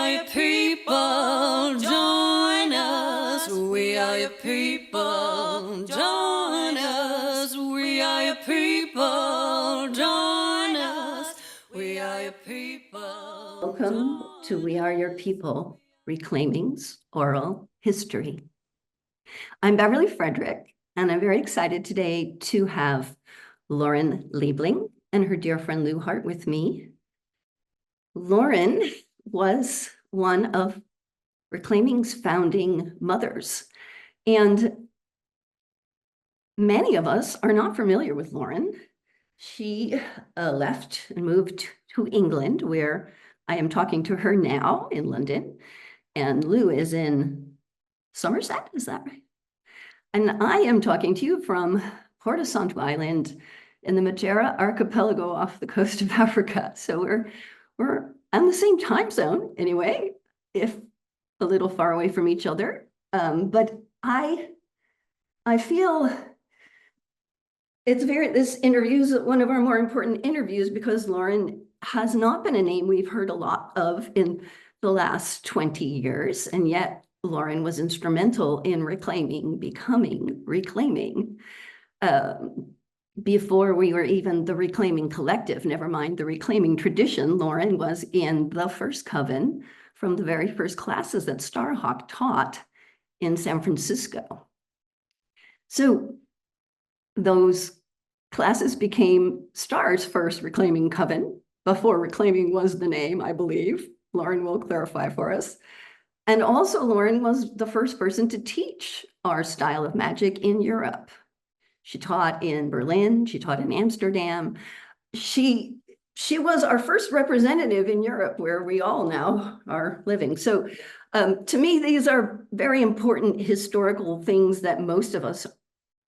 are your people, join us. We are your people, join us. We are your people, join us. We are your people. Welcome to We Are Your People, Reclaiming's Oral History. I'm Beverly Frederick, and I'm very excited today to have Lauren Liebling and her dear friend Lou Hart with me. Lauren was one of Reclaiming's founding mothers, and many of us are not familiar with Lauren. She left and moved to England, where I am talking to her now in London, and Lou is in Somerset, is that right? And I am talking to you from Porto Island in the Madeira archipelago off the coast of Africa. So we're on the same time zone anyway, if a little far away from each other. But I feel this interview is one of our more important interviews because Lauren has not been a name we've heard a lot of in the last 20 years, and yet Lauren was instrumental in becoming Reclaiming. Before we were even the Reclaiming Collective, never mind the Reclaiming tradition, Lauren was in the first Coven from the very first classes that Starhawk taught in San Francisco. So those classes became Star's first Reclaiming Coven, before Reclaiming was the name, I believe. Lauren will clarify for us. And also Lauren was the first person to teach our style of magic in Europe. She taught in Berlin, she taught in Amsterdam. She was our first representative in Europe, where we all now are living. So to me, these are very important historical things that most of us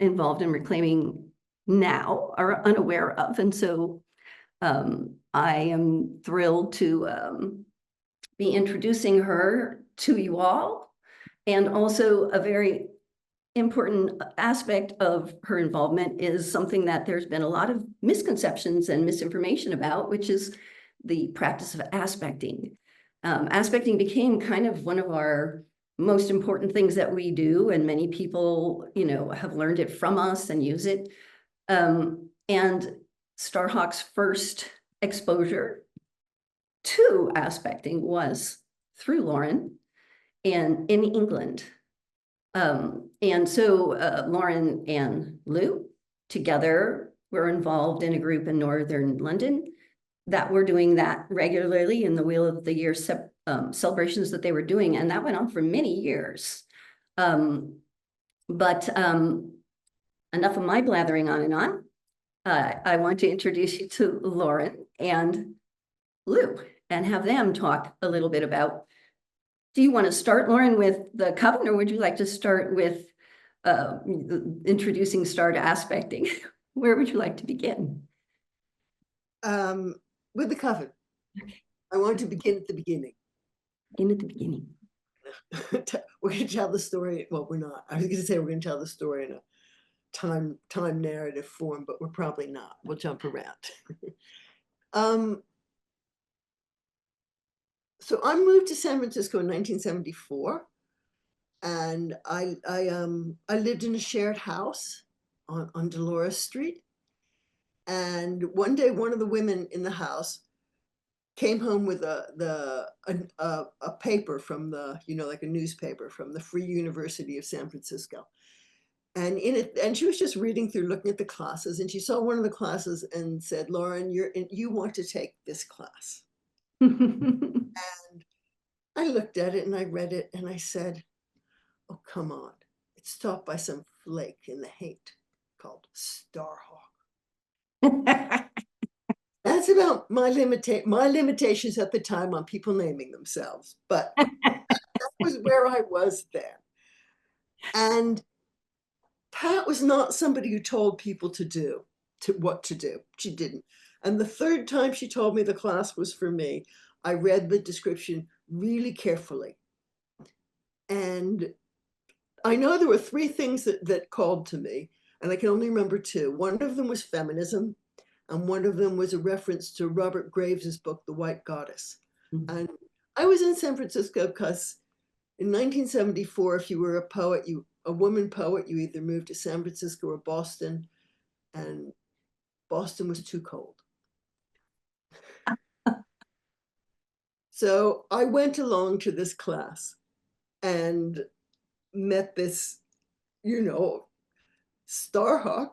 involved in Reclaiming now are unaware of. And so I am thrilled to be introducing her to you all. And also a very important aspect of her involvement is something that there's been a lot of misconceptions and misinformation about, which is the practice of aspecting. Aspecting became kind of one of our most important things that we do, and many people, have learned it from us and use it. And Starhawk's first exposure to aspecting was through Lauren and in England. And so Lauren and Lou together were involved in a group in Northern London that were doing that regularly in the Wheel of the Year celebrations that they were doing. And that went on for many years. But enough of my blathering on and on. I want to introduce you to Lauren and Lou and have them talk a little bit about. Do you want to start, Lauren, with the Coven, or would you like to start with introducing Star to aspecting? Where would you like to begin? With the Coven. Okay. I want to begin at the beginning. Begin at the beginning. We're going to tell the story. Well, we're not. I was going to say we're going to tell the story in a time narrative form, but we're probably not. We'll jump around. So I moved to San Francisco in 1974, and I lived in a shared house on Dolores Street. And one day, one of the women in the house came home with a paper from the, like a newspaper from the Free University of San Francisco. And in it, and she was just reading through, looking at the classes, and she saw one of the classes and said, "Lauren, you want to take this class." And I looked at it and I read it and I said, "Oh, come on. It's taught by some flake in the hate called Starhawk." That's about my limitations at the time on people naming themselves. But that was where I was then. And Pat was not somebody who told people what to do. She didn't. And the third time she told me the class was for me, I read the description really carefully. And I know there were three things that called to me, and I can only remember two. One of them was feminism, and one of them was a reference to Robert Graves's book, The White Goddess. Mm-hmm. And I was in San Francisco because in 1974, if you were a poet, a woman poet, you either moved to San Francisco or Boston, and Boston was too cold. So I went along to this class and met this, Starhawk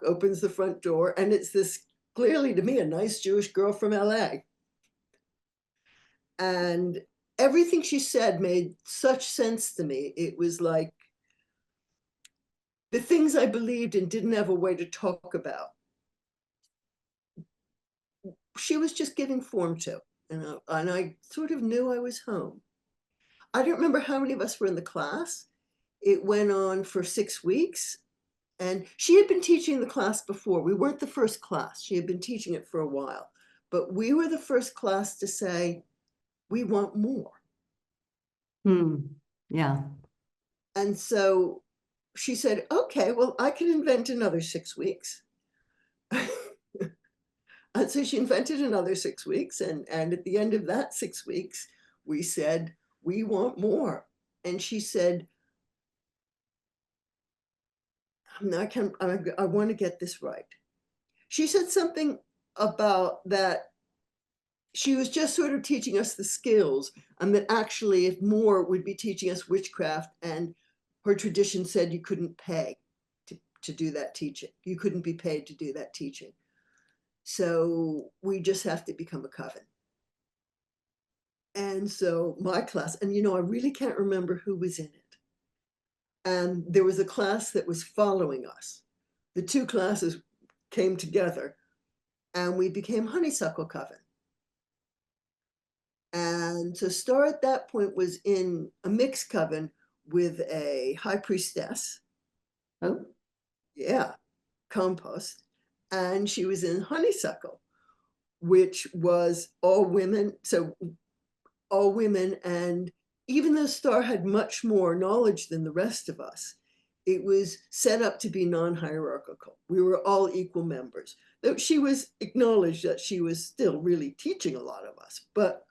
opens the front door, and it's this, clearly to me, a nice Jewish girl from LA. And everything she said made such sense to me. It was like the things I believed and didn't have a way to talk about. She was just giving form to, and I sort of knew I was home. I don't remember how many of us were in the class. It went on for 6 weeks, and she had been teaching the class before. We weren't the first class. She had been teaching it for a while, but we were the first class to say, we want more. Yeah. And so she said, okay, well, I can invent another 6 weeks. And so she invented another 6 weeks. And at the end of that 6 weeks, we said, we want more. And she said, I want to get this right. She said something about that she was just sort of teaching us the skills, and that actually if more would be teaching us witchcraft, and her tradition said you couldn't pay to do that teaching. You couldn't be paid to do that teaching. So we just have to become a coven. And so my class, and I really can't remember who was in it. And there was a class that was following us. The two classes came together and we became Honeysuckle Coven. And so Star at that point was in a mixed coven with a high priestess. Oh, Yeah, compost. And she was in Honeysuckle, which was all women. So all women. And even though Star had much more knowledge than the rest of us, it was set up to be non-hierarchical. We were all equal members. Though she was acknowledged that she was still really teaching a lot of us, but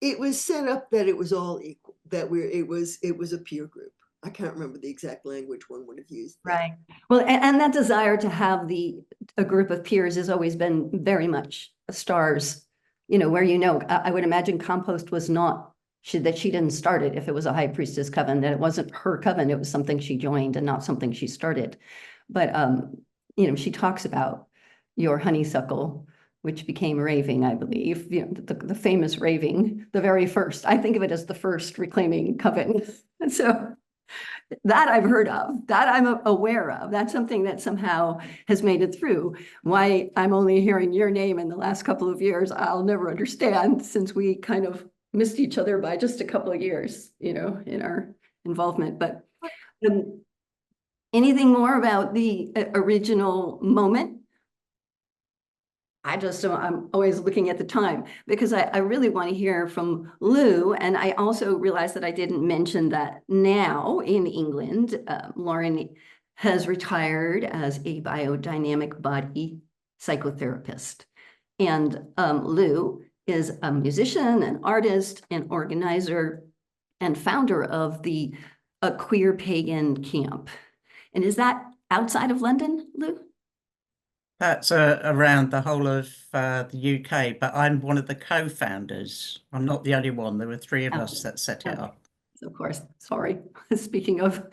it was set up that it was all equal, that it was a peer group. I can't remember the exact language one would have used. right. Well, and that desire to have a group of peers has always been very much Star's, where, I would imagine compost was not, that she didn't start it if it was a high priestess coven, that it wasn't her coven, it was something she joined and not something she started. But, she talks about your Honeysuckle, which became Raving, I believe, the famous Raving, the very first. I think of it as the first reclaiming coven. And so that I've heard of, that I'm aware of. That's something that somehow has made it through. Why I'm only hearing your name in the last couple of years, I'll never understand, since we kind of missed each other by just a couple of years, in our involvement. But anything more about the original moment? I'm always looking at the time because I really want to hear from Lou. And I also realized that I didn't mention that now in England, Lauren has retired as a biodynamic body psychotherapist. And Lou is a musician, an artist, an organizer, and founder of the Queer Pagan Camp. And is that outside of London, Lou? That's around the whole of the UK, but I'm one of the co-founders. I'm not the only one. There were three of us that set it up. Of course, sorry. Speaking of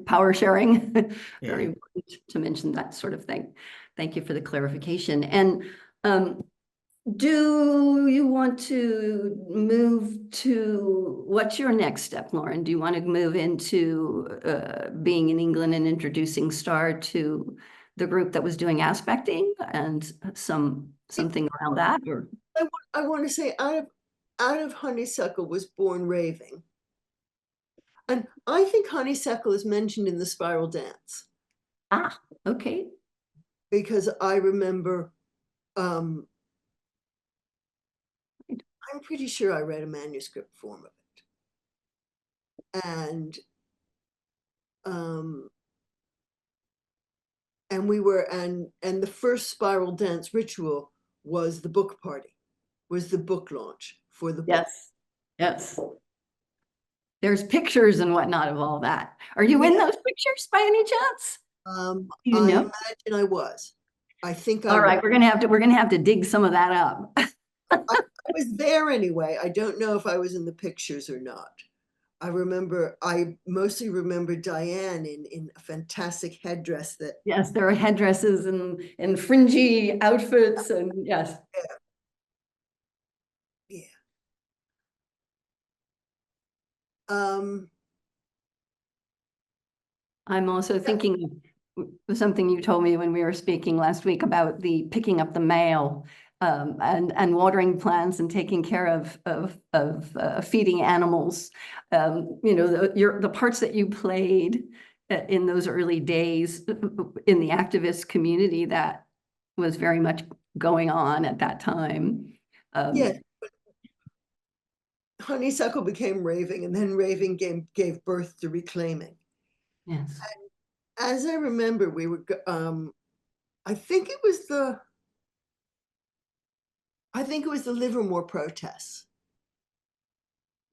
power sharing, very important to mention that sort of thing. Thank you for the clarification. And do you want to move to, what's your next step, Lauren? Do you want to move into being in England and introducing Star to the group that was doing aspecting and something around that? Or I want to say out of Honeysuckle was born Raving. And I think Honeysuckle is mentioned in the Spiral Dance. Ah, okay. Because I remember, I'm pretty sure I read a manuscript form of it. And and we were, and the first spiral dance ritual was the book party, was the book launch for the book. Yes, yes. There's pictures and whatnot of all that. Are you in those pictures by any chance? You I know? imagine I was. I think I All right, was. we're gonna have to dig some of that up. I was there anyway. I don't know if I was in the pictures or not. I mostly remember Diane in a fantastic headdress that. Yes, there are headdresses and fringy outfits and yes. Yeah. Um, I'm also thinking of something you told me when we were speaking last week about the picking up the mail and watering plants and taking care of feeding animals. You know, the parts that you played in those early days in the activist community that was very much going on at that time. yeah. Honeysuckle became Raving, and then Raving gave birth to Reclaiming. Yes. As I remember, we were, I think it was the Livermore protests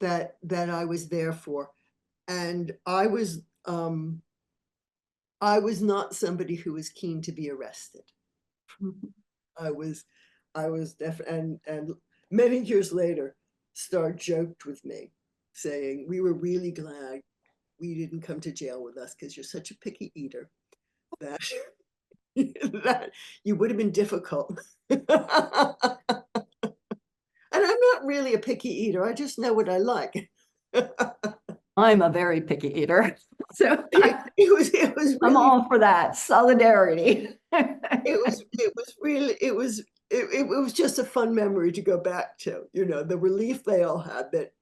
that I was there for. And I was not somebody who was keen to be arrested. I was definitely, and many years later, Star joked with me saying, we were really glad we didn't come to jail with us because you're such a picky eater that, that you would have been difficult. And I'm not really a picky eater. I just know what I like. I'm a very picky eater. So it was really, I'm all for that solidarity. it was just a fun memory to go back to, you know, the relief they all had that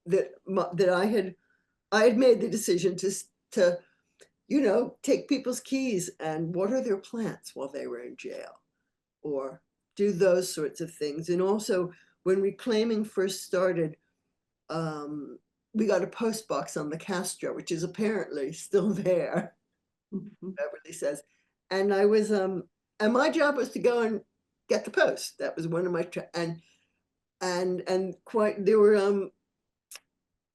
I had made the decision to, you know, take people's keys and water their plants while they were in jail or do those sorts of things. And also when Reclaiming first started, we got a post box on the Castro, which is apparently still there. Beverly says, and I was, and my job was to go and get the post. That was one of my, and quite, there were,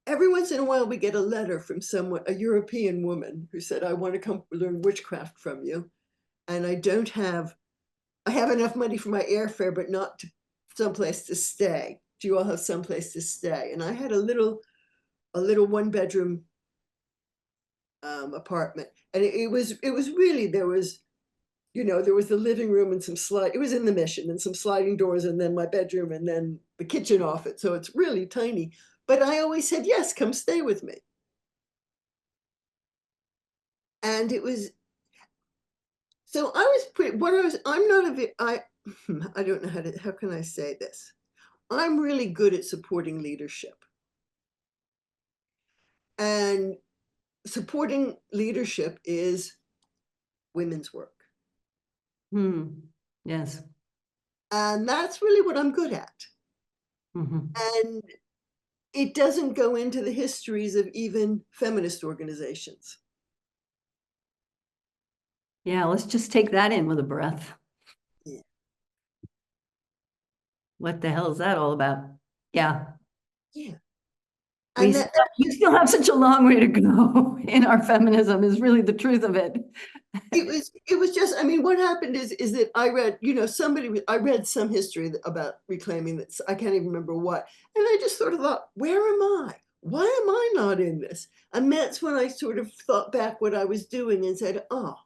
every once in a while we get a letter from someone, a European woman who said, I want to come learn witchcraft from you. And I have enough money for my airfare, but not to someplace to stay. Do you all have someplace to stay? And I had a little 1-bedroom apartment. And it was really, there was, you know, there was the living room and it was in the Mission and some sliding doors and then my bedroom and then the kitchen off it. So it's really tiny. But I always said, yes, come stay with me. And it was, so I was I'm not I don't know how can I say this? I'm really good at supporting leadership. And supporting leadership is women's work. Yes. And that's really what I'm good at. And it doesn't go into the histories of even feminist organizations. Yeah, let's just take that in with a breath. Yeah. What the hell is that all about? Yeah. Yeah. We still have such a long way to go in our feminism is really the truth of it. It was just, I mean, what happened is that I read, you know, I read some history about Reclaiming that I can't even remember what. And I just sort of thought, where am I? Why am I not in this? And that's when I sort of thought back what I was doing and said, oh,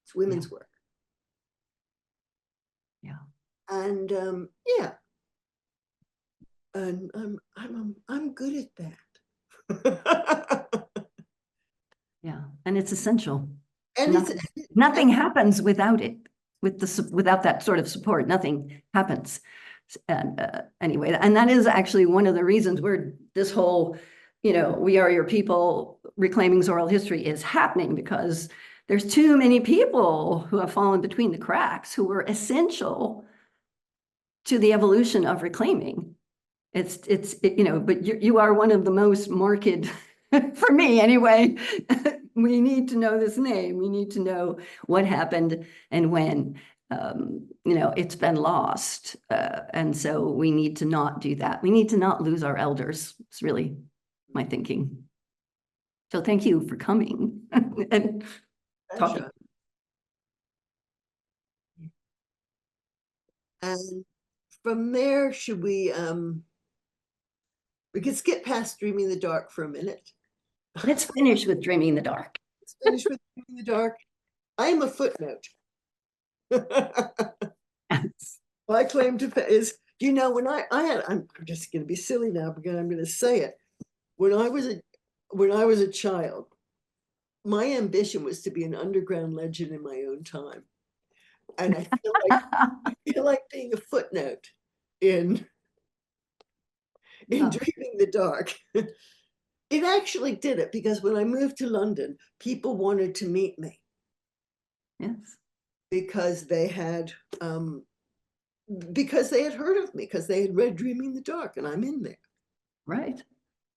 it's women's work. Yeah. And yeah. And I'm good at that. Yeah. And it's essential. And nothing happens without it, without that sort of support, nothing happens. And anyway, and that is actually one of the reasons where this whole, you know, We Are Your People, Reclaiming Oral History is happening, because there's too many people who have fallen between the cracks who were essential to the evolution of reclaiming. It's you know, but you are one of the most marked, for me anyway, We need to know this name. We need to know what happened and when. It's been lost. And so we need to not do that. We need to not lose our elders. It's really my thinking. So thank you for coming and talking. Pleasure. And from there, should we could skip past Dreaming in the Dark for a minute. Let's finish with Dreaming in the Dark. Let's finish with Dreaming in the Dark. I am a footnote. My claim to is, when I'm just going to be silly now because I'm going to say it. When I was a child, my ambition was to be an underground legend in my own time. And I feel like being a footnote in Dreaming in the Dark. It actually did it because when I moved to London, people wanted to meet me. Yes. Because they had heard of me, because they had read Dreaming in the Dark, and I'm in there. Right.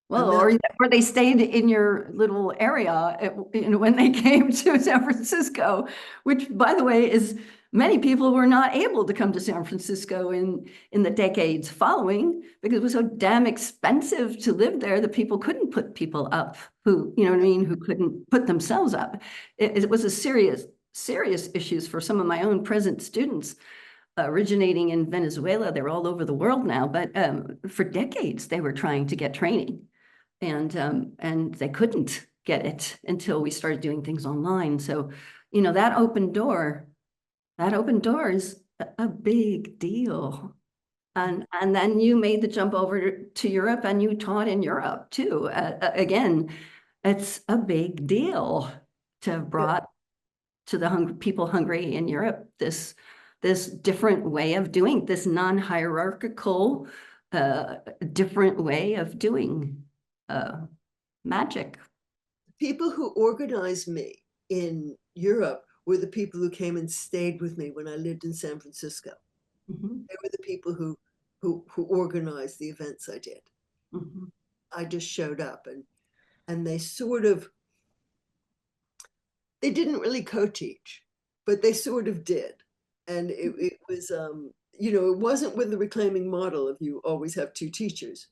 Well, or they stayed in your little area when they came to San Francisco, which, by the way, is many people were not able to come to San Francisco in the decades following because it was so damn expensive to live there that people couldn't put people up who couldn't put themselves up. It was a serious issues for some of my own present students originating in Venezuela. They're all over the world now, but for decades they were trying to get training. And they couldn't get it until we started doing things online. So, that open door is a big deal. And then you made the jump over to Europe and you taught in Europe too. Again, it's a big deal to have brought to the people hungry in Europe this different way of doing this non-hierarchical, different way of doing magic. People who organized me in Europe were the people who came and stayed with me when I lived in San Francisco. Mm-hmm. They were the people who organized the events I did. Mm-hmm. I just showed up and they they didn't really co-teach, but they sort of did. And it was, it wasn't with the reclaiming model of you always have two teachers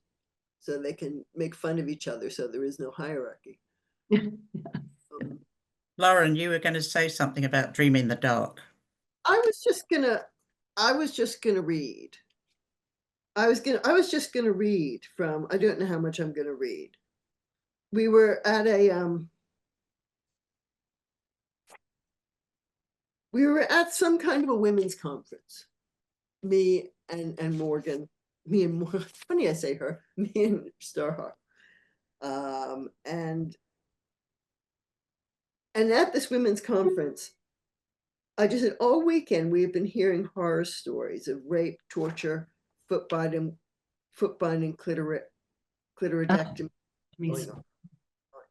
so they can make fun of each other so there is no hierarchy. Lauren, you were going to say something about Dreaming in the Dark. I was just gonna read. I was just gonna read from, I don't know how much I'm gonna read. We were at some kind of a women's conference. Me and Morgan, funny I say her, me and Starhawk. And at this women's conference, I just said, all weekend we have been hearing horror stories of rape, torture, foot binding, clitoridectomy.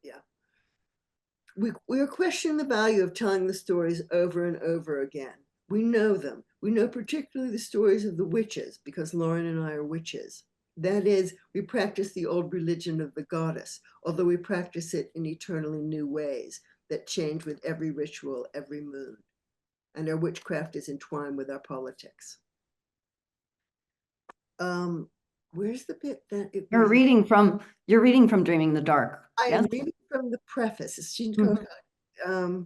Yeah. We are questioning the value of telling the stories over and over again. We know them. We know particularly the stories of the witches because Lauren and I are witches. That is, we practice the old religion of the goddess, although we practice it in eternally new ways that change with every ritual, every moon. And our witchcraft is entwined with our politics. Where's the bit that it You're reading from Dreaming in the Dark. I yes? am reading from the preface. Mm-hmm.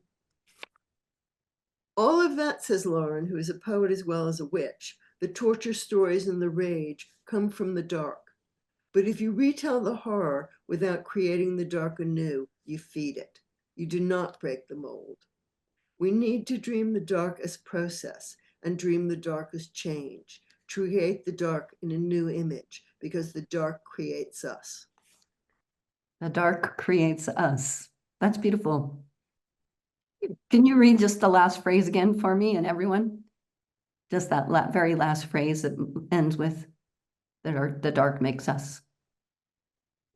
All of that, says Lauren, who is a poet as well as a witch, the torture stories and the rage come from the dark. But if you retell the horror without creating the dark anew, you feed it. You do not break the mold. We need to dream the dark as process and dream the dark as change, to create the dark in a new image, because the dark creates us. The dark creates us. That's beautiful. Can you read just the last phrase again for me and everyone? Just that very last phrase that ends with the dark makes us.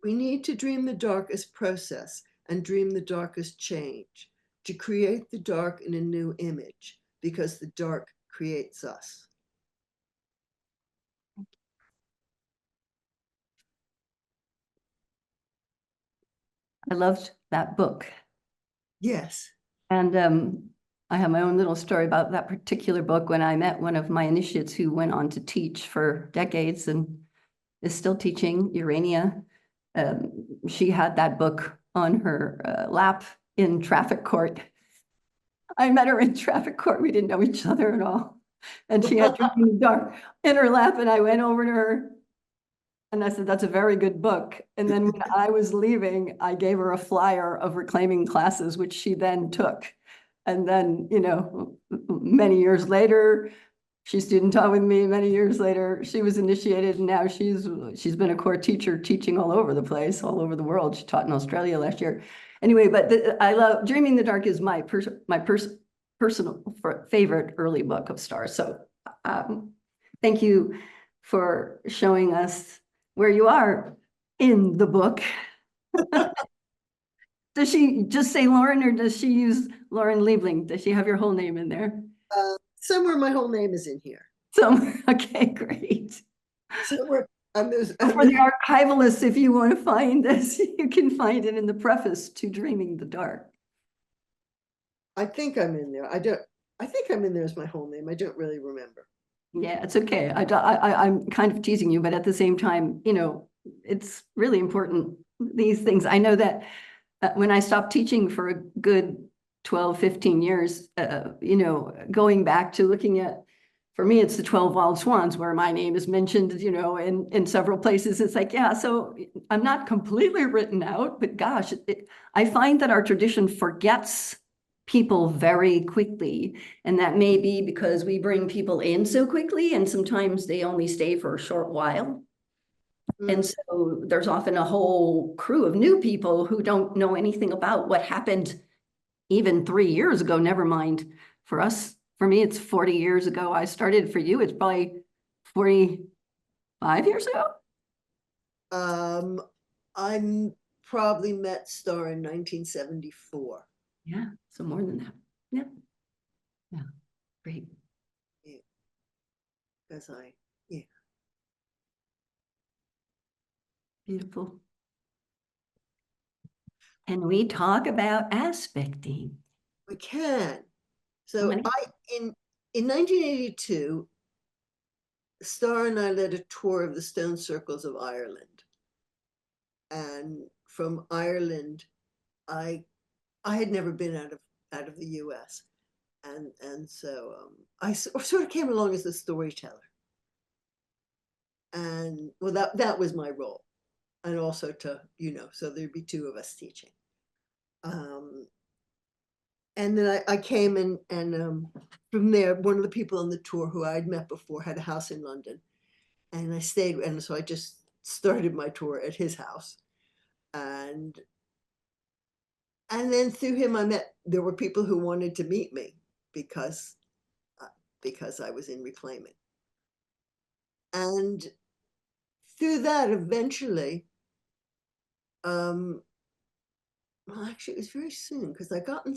We need to dream the dark as process and dream the dark as change, to create the dark in a new image, because the dark creates us. I loved that book. Yes. And I have my own little story about that particular book when I met one of my initiates who went on to teach for decades and is still teaching, Urania. She had that book on her lap in traffic court. I met her in traffic court. We didn't know each other at all. And she had Dreaming in the Dark in her lap, and I went over to her and I said, that's a very good book. And then when I was leaving, I gave her a flyer of reclaiming classes, which she then took. And then, you know, many years later, she student taught with me. Many years later, she was initiated, and now she's been a core teacher, teaching all over the place, all over the world. She taught in Australia last year. Anyway, but I love Dreaming in the Dark is my personal favorite early book of stars. So thank you for showing us where you are in the book. Does she just say Lauren, or does she use Lauren Liebling? Does she have your whole name in there? Somewhere my whole name is in here. So, okay, great. Somewhere. For the archivalists, if you want to find this, you can find it in the preface to Dreaming the Dark. I think I'm in there. I think I'm in there as my whole name. I don't really remember. Yeah, it's okay. I'm kind of teasing you, but at the same time, you know, it's really important, these things. I know that when I stopped teaching for a good 12, 15 years, you know, going back to looking at, for me, it's the 12 Wild Swans where my name is mentioned, you know, in several places. It's like, yeah, so I'm not completely written out, but gosh, I find that our tradition forgets people very quickly. And that may be because we bring people in so quickly, and sometimes they only stay for a short while. And so there's often a whole crew of new people who don't know anything about what happened even 3 years ago, never mind for us. For me, it's 40 years ago I started. For you, it's probably 45 years ago. I probably met Star in 1974. Yeah, so more than that. Yeah. Yeah, great. Because Beautiful. Can we talk about aspecting? we can. So in 1982, Star and I led a tour of the stone circles of Ireland. And from Ireland, I had never been out of the US. And so I sort of came along as the storyteller. And well, that was my role. And also to, you know, so there'd be two of us teaching. And then I came and from there, one of the people on the tour who I'd met before had a house in London. And I stayed, and so I just started my tour at his house. And then through him, there were people who wanted to meet me because I was in reclaiming. And through that, eventually, well, actually, it was very soon because I got in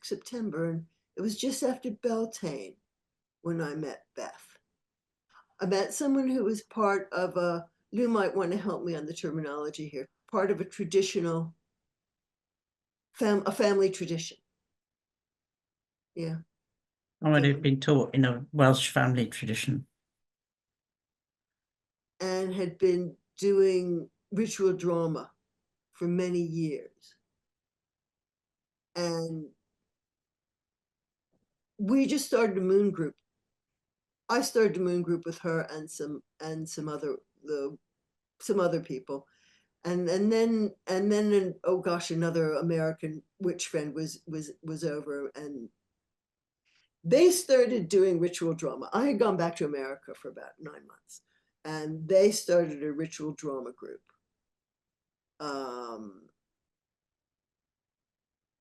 September, and it was just after Beltane when I met Beth. I met someone who was part of Lou might want to help me on the terminology here, part of a traditional, a family tradition. Yeah. I would have been taught in a Welsh family tradition. And had been doing ritual drama for many years. And we just started a moon group. I started a moon group with her and some other people. And then oh gosh, another American witch friend was over, and they started doing ritual drama. I had gone back to America for about 9 months, and they started a ritual drama group.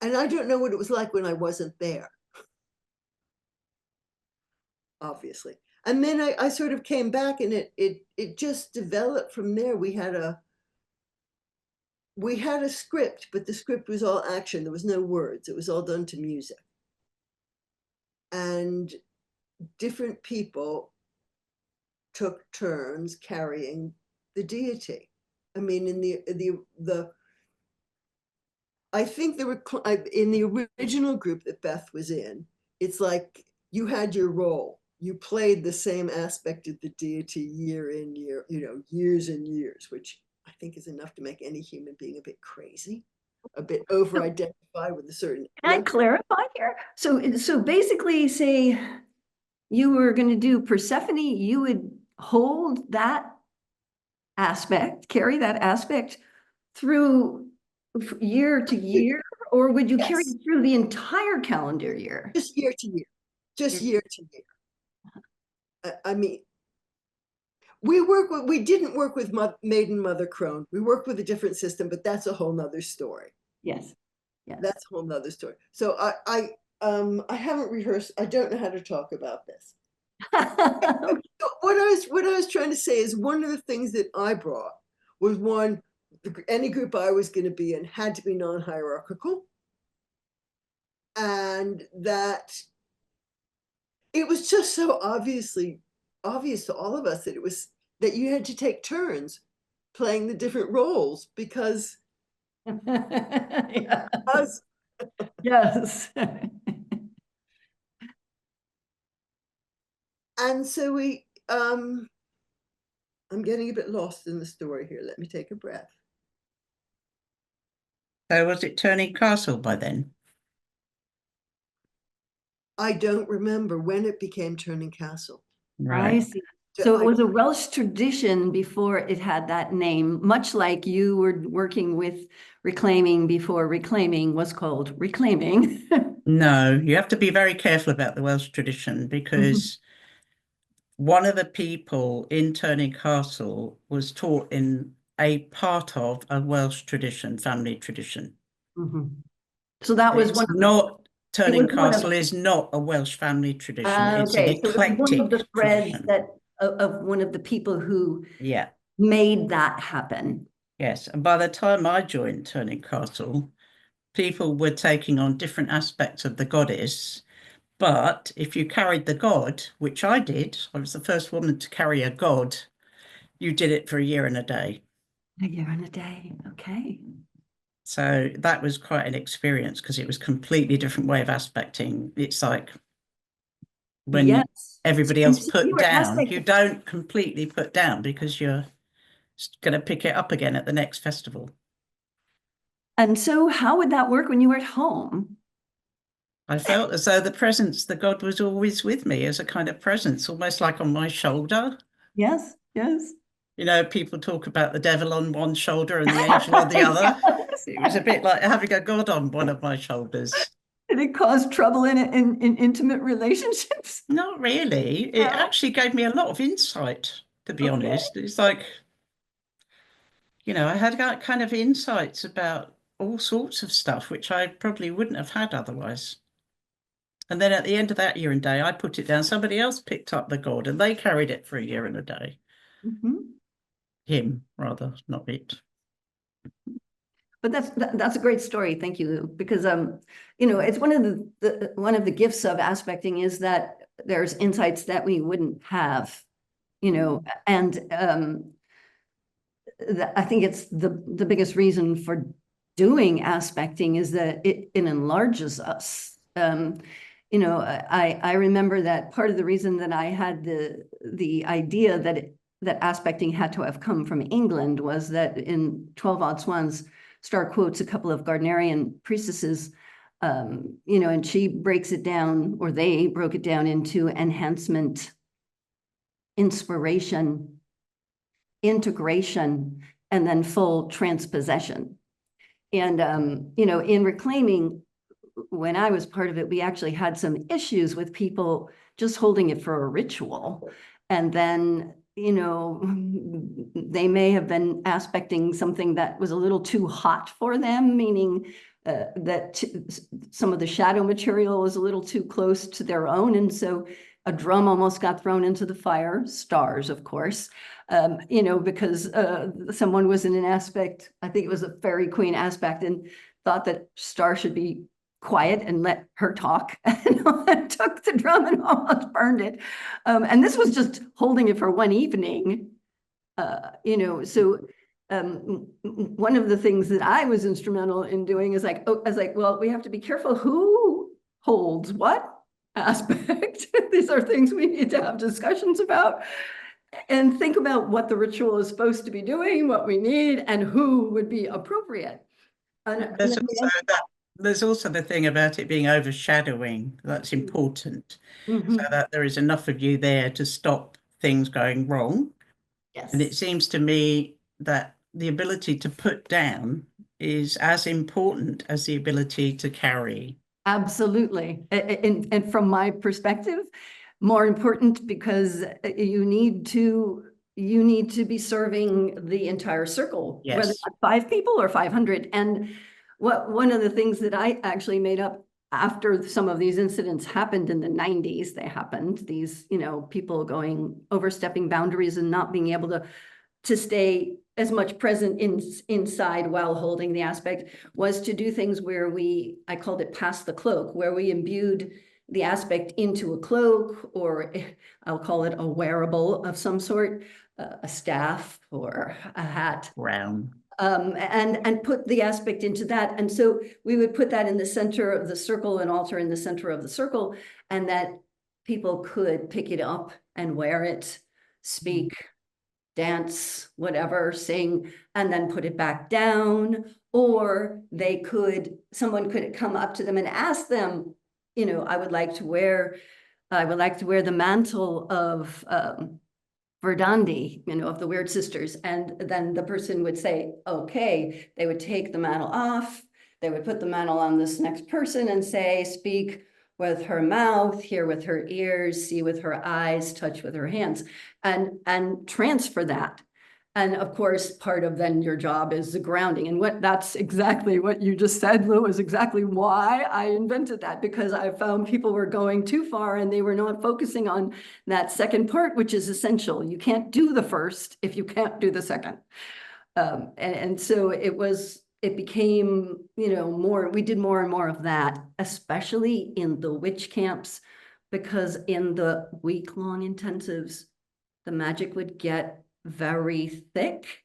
And I don't know what it was like when I wasn't there, obviously. And then I sort of came back, and it just developed from there. We had a script, but the script was all action. There was no words. It was all done to music. And different people took turns carrying the deity. I mean, in the I think there were in the original group that Beth was in, it's like you had your role. You played the same aspect of the deity year in, year, years and years, which I think is enough to make any human being a bit crazy, a bit over-identify with a certain. Can I clarify here? So basically say you were going to do Persephone, you would hold that aspect, carry that aspect through year to year, or would you carry it through the entire calendar year? Just year to year, just year to year. I mean, we didn't work with Maiden Mother Crone. We worked with a different system, but that's a whole nother story. Yes. Yes. That's a whole nother story. So I haven't rehearsed. I don't know how to talk about this. What I was trying to say is one of the things that I brought was any group I was going to be in had to be non-hierarchical, and that it was just so obvious to all of us that you had to take turns playing the different roles because. Yes. Yes. And so I'm getting a bit lost in the story here. Let me take a breath. So was it Turning Castle by then? I don't remember when it became Turning Castle. Right. I see. So it was a Welsh tradition before it had that name, much like you were working with Reclaiming before Reclaiming was called Reclaiming. No, you have to be very careful about the Welsh tradition because one of the people in Turning Castle was taught in a part of a Welsh tradition, family tradition. So that was Turning Castle is not a Welsh family tradition. It's an eclectic one of the threads tradition. of one of the people who Yeah. made that happen. Yes, and by the time I joined Turning Castle, people were taking on different aspects of the goddess. But if you carried the god, which I did, I was the first woman to carry a god, you did it for a year and a day. A year and a day, okay. So that was quite an experience because it was a completely different way of aspecting. It's like when everybody else put down, you don't completely put down because you're going to pick it up again at the next festival. And so how would that work when you were at home? I felt as though the god was always with me as a kind of presence, almost like on my shoulder. Yes, yes. You know, people talk about the devil on one shoulder and the angel on the other. Yes. It was a bit like having a god on one of my shoulders. Did it cause trouble in intimate relationships? Not really. It actually gave me a lot of insight, to be honest. It's like, I had that kind of insights about all sorts of stuff, which I probably wouldn't have had otherwise. And then at the end of that year and day, I put it down. Somebody else picked up the god and they carried it for a year and a day. Him, rather, not it. But that's a great story. Thank you, Lou, because it's one of the gifts of aspecting is that there's insights that we wouldn't have, and I think it's the biggest reason for doing aspecting is that it enlarges us. I remember that part of the reason that I had the idea that aspecting had to have come from England was that in 12 Odd Swans, Star quotes a couple of Gardnerian priestesses, and she breaks it down, or they broke it down into enhancement, inspiration, integration, and then full transpossession. And, in Reclaiming, when I was part of it, we actually had some issues with people just holding it for a ritual. And then, they may have been aspecting something that was a little too hot for them, meaning that some of the shadow material was a little too close to their own. And so a drum almost got thrown into the fire, stars, of course, because someone was in an aspect, I think it was a fairy queen aspect, and thought that Star should be quiet and let her talk, and took the drum and almost burned it. And this was just holding it for one evening, so one of the things that I was instrumental in doing is like, oh, I was like, well, we have to be careful who holds what aspect. These are things we need to have discussions about and think about what the ritual is supposed to be doing, what we need, and who would be appropriate. There's also the thing about it being overshadowing. That's important, so that there is enough of you there to stop things going wrong. Yes. And it seems to me that the ability to put down is as important as the ability to carry. Absolutely. And from my perspective, more important, because you need to be serving the entire circle, Yes. whether it's 5 people or 500. And one of the things that I actually made up after some of these incidents happened in the 90s, they happened, these, people overstepping boundaries and not being able to stay as much present inside while holding the aspect, was to do things where I called it pass the cloak, where we imbued the aspect into a cloak, or I'll call it a wearable of some sort, a staff or a hat. Brown. And put the aspect into that. And so we would put that in the center of the circle, an altar in the center of the circle, and that people could pick it up and wear it, speak, dance, whatever, sing, and then put it back down. Or someone could come up to them and ask them, I would like to wear the mantle of Verdandi, of the Weird Sisters. And then the person would say, okay, they would take the mantle off, they would put the mantle on this next person and say, speak with her mouth, hear with her ears, see with her eyes, touch with her hands, and transfer that. And of course, part of then your job is the grounding. And that's exactly what you just said, Lou, is exactly why I invented that, because I found people were going too far and they were not focusing on that second part, which is essential. You can't do the first if you can't do the second. And so it became, we did more and more of that, especially in the witch camps, because in the week-long intensives, the magic would get very thick,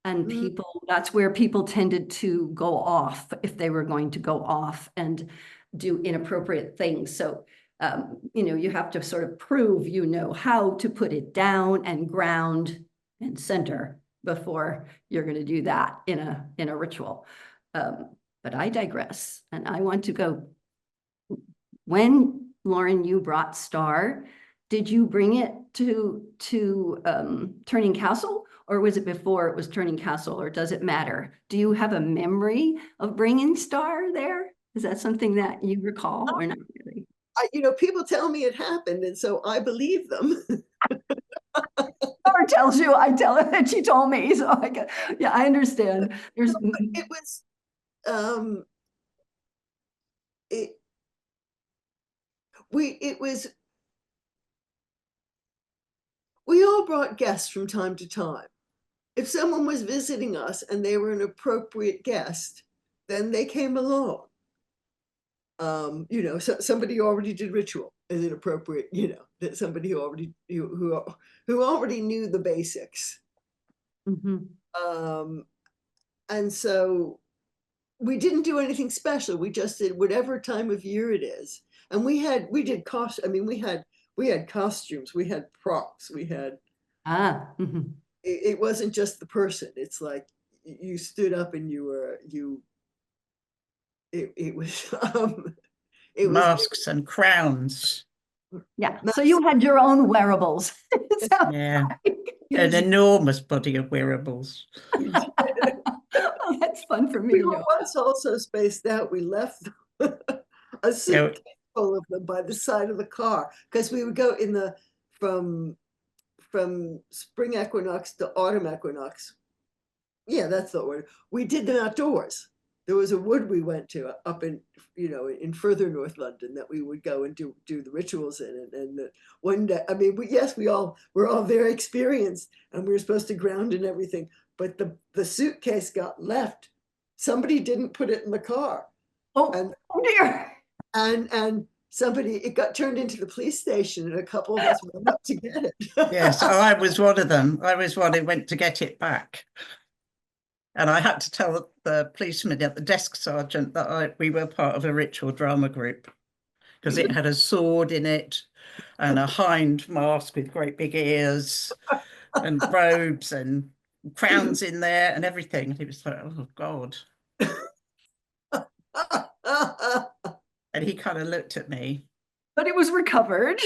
and that's where people tended to go off if they were going to go off and do inappropriate things. So, you have to sort of prove how to put it down and ground and center before you're going to do that in a ritual. But I digress, and I want to go. When, Lauren, you brought Star, did you bring it to Turning Castle, or was it before it was Turning Castle, or does it matter? Do you have a memory of bringing Star there? Is that something that you recall, or not really? People tell me it happened, and so I believe them. Or tells you, I tell her that she told me, so I understand. It was, we all brought guests from time to time. If someone was visiting us and they were an appropriate guest, then they came along. So somebody who already did ritual is an appropriate, that somebody who already knew the basics. And so we didn't do anything special. We just did whatever time of year it is. And we had costumes, we had props, we had, it wasn't just the person. It's like you stood up and it was masks and crowns. Yeah, so you had your own wearables. Yeah, an enormous body of wearables. Oh, that's fun for me. We were once also spaced out. We left a suitcase full of them by the side of the car, because we would go from spring equinox to autumn equinox. Yeah, that's the word. We did them outdoors. There was a wood we went to up in further North London that we would go and do the rituals in. And one day, we're all very experienced, and we were supposed to ground and everything, but the suitcase got left. Somebody didn't put it in the car. Oh dear. And it got turned into the police station, and a couple of us went up to get it. Yes, I was one of them. I was one who went to get it back. And I had to tell the policeman at the desk sergeant that we were part of a ritual drama group, because it had a sword in it and a hind mask with great big ears and robes and crowns in there and everything. And he was like, oh, God. And he kind of looked at me. But it was recovered.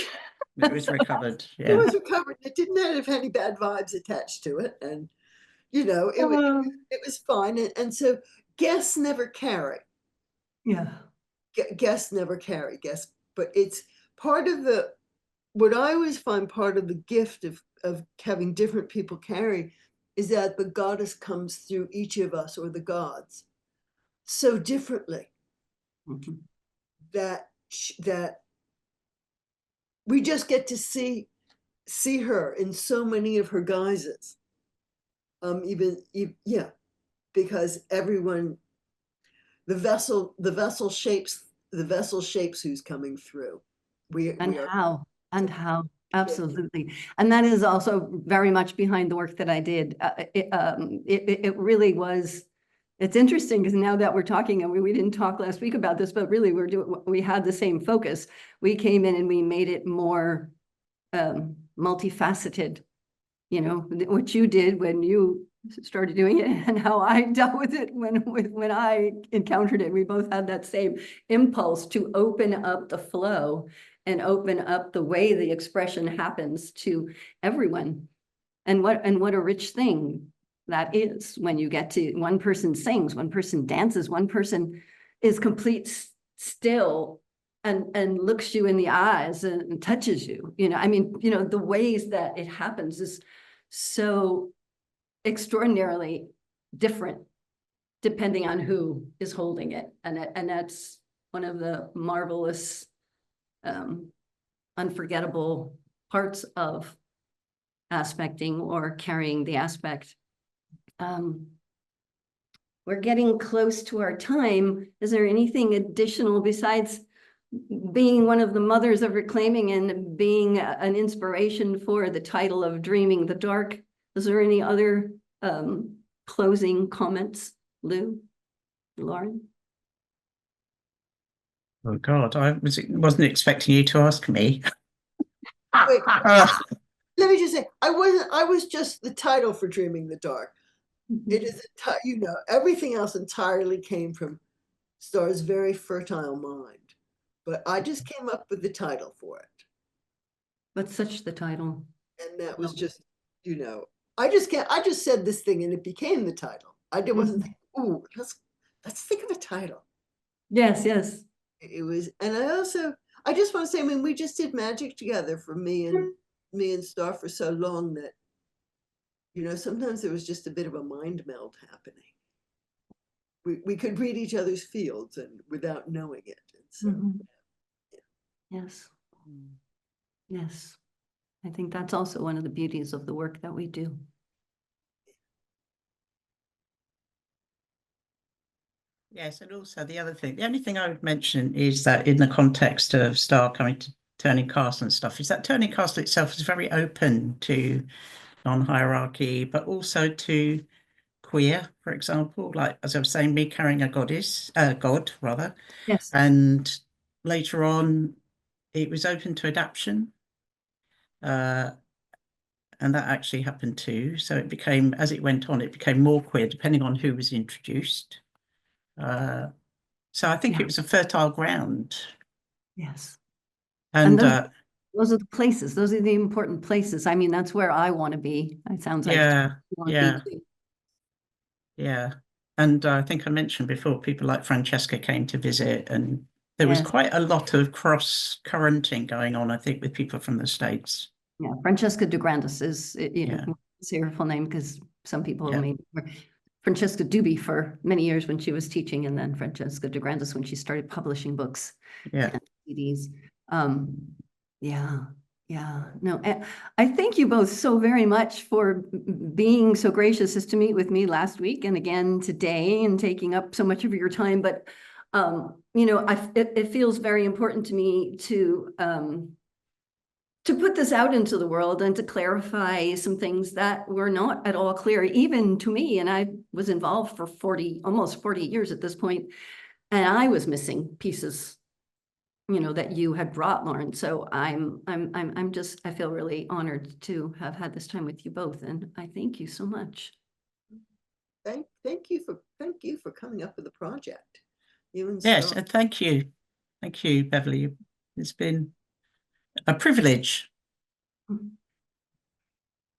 It was recovered. Yeah. It was recovered. It didn't have any bad vibes attached to it. And, you know, it was fine. And so guests never carry. Yeah. Guests never carry guests, but it's part of what I always find part of the gift of having different people carry is that the goddess comes through each of us, or the gods, so differently. Mm-hmm. that we just get to see her in so many of her guises. Yeah, because everyone, the vessel shapes who's coming through. How absolutely. And that is also very much behind the work that I did. It really was. It's interesting because now that we're talking, and we didn't talk last week about this, but really we had the same focus. We came in and we made it more multifaceted. You know, what you did when you started doing it and how I dealt with it when I encountered it. We both had that same impulse to open up the flow and open up the way the expression happens to everyone. And what a rich thing that is when you get to one person sings, one person dances, one person is complete still and looks you in the eyes and touches you. You know, I mean, you know, the ways that it happens is so extraordinarily different depending on who is holding it. And that's one of the marvelous, unforgettable parts of aspecting or carrying the aspect. We're getting close to our time. Is there anything additional besides being one of the mothers of reclaiming and being an inspiration for the title of Dreaming the Dark? Is there any other closing comments, Lou, Lauren? Oh God, I wasn't expecting you to ask me. Wait, let me just say, I was just the title for Dreaming the Dark. It is, you know, everything else entirely came from Star's very fertile mind, but I just came up with the title for it. What's such the title? And that was just, you know, I just said this thing and it became the title. I wasn't thinking, ooh, let's think of a title. Yes, yes. It was, and I just want to say, I mean, we just did magic together for me and Star for so long that, you know, sometimes there was just a bit of a mind meld happening. We could read each other's fields and without knowing it. And so, yeah. Yes. Yes. I think that's also one of the beauties of the work that we do. Yes, and also the only thing I would mention is that in the context of Star coming to Turning Castle and stuff, is that Turning Castle itself is very open to non-hierarchy, but also to queer, for example, like as I was saying, me carrying a god rather. Yes. And later on, it was open to adaptation. And that actually happened too. So it became, as it went on, it became more queer depending on who was introduced. So I think it was a fertile ground. Yes. And those are the places. Those are the important places. I mean, that's where I want to be. It sounds like yeah. And I think I mentioned before, people like Francesca came to visit, and there was quite a lot of cross-currenting going on, I think, with people from the States. Yeah, Francesca de Grandis is, you know, say her full name because some people may. Francesca Duby for many years when she was teaching, and then Francesca de Grandis when she started publishing books and CDs. No, I thank you both so very much for being so gracious as to meet with me last week and again today and taking up so much of your time. But, you know, it feels very important to me to to put this out into the world and to clarify some things that were not at all clear, even to me. And I was involved for almost 40 years at this point, and I was missing pieces, that you had brought, Lauren. So I feel really honored to have had this time with you both, and I thank you so much. Thank you for coming up with the project. Yes, and thank you, Beverly. It's been a privilege.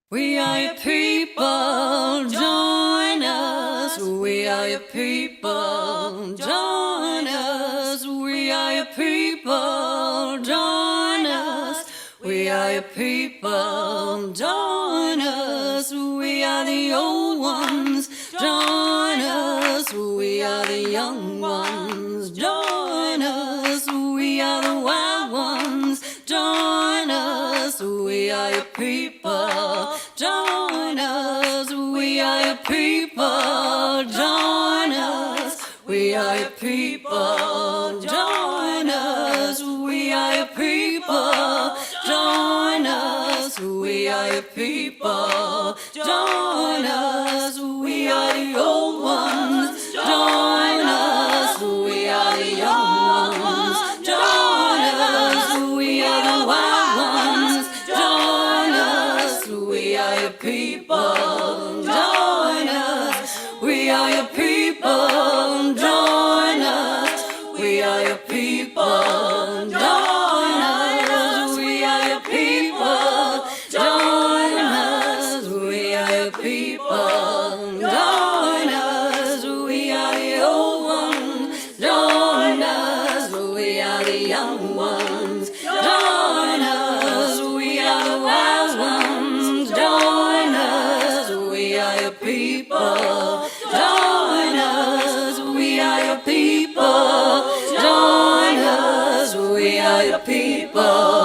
We are your people, join us. We are your people, join us. We are your people, join us. We are your people, join us. We are the old ones, join us. We are the young ones, join us. We are the wild ones, join us. We are your people, join us. We are your people, join us. We are your people, join us. We are your people, join us. We are your people, join us. We are the old ones, join us. We are the young ones, join us. We are the wild ones, join us. We are your people, join us. We are your people, join us. We are your people, join us. We are your people, join us. We are your people, join us. We are the old ones, join us. We are the young ones, join us. We are the wise ones, join us. We are your people, join us. We are your people, join us. We are your people.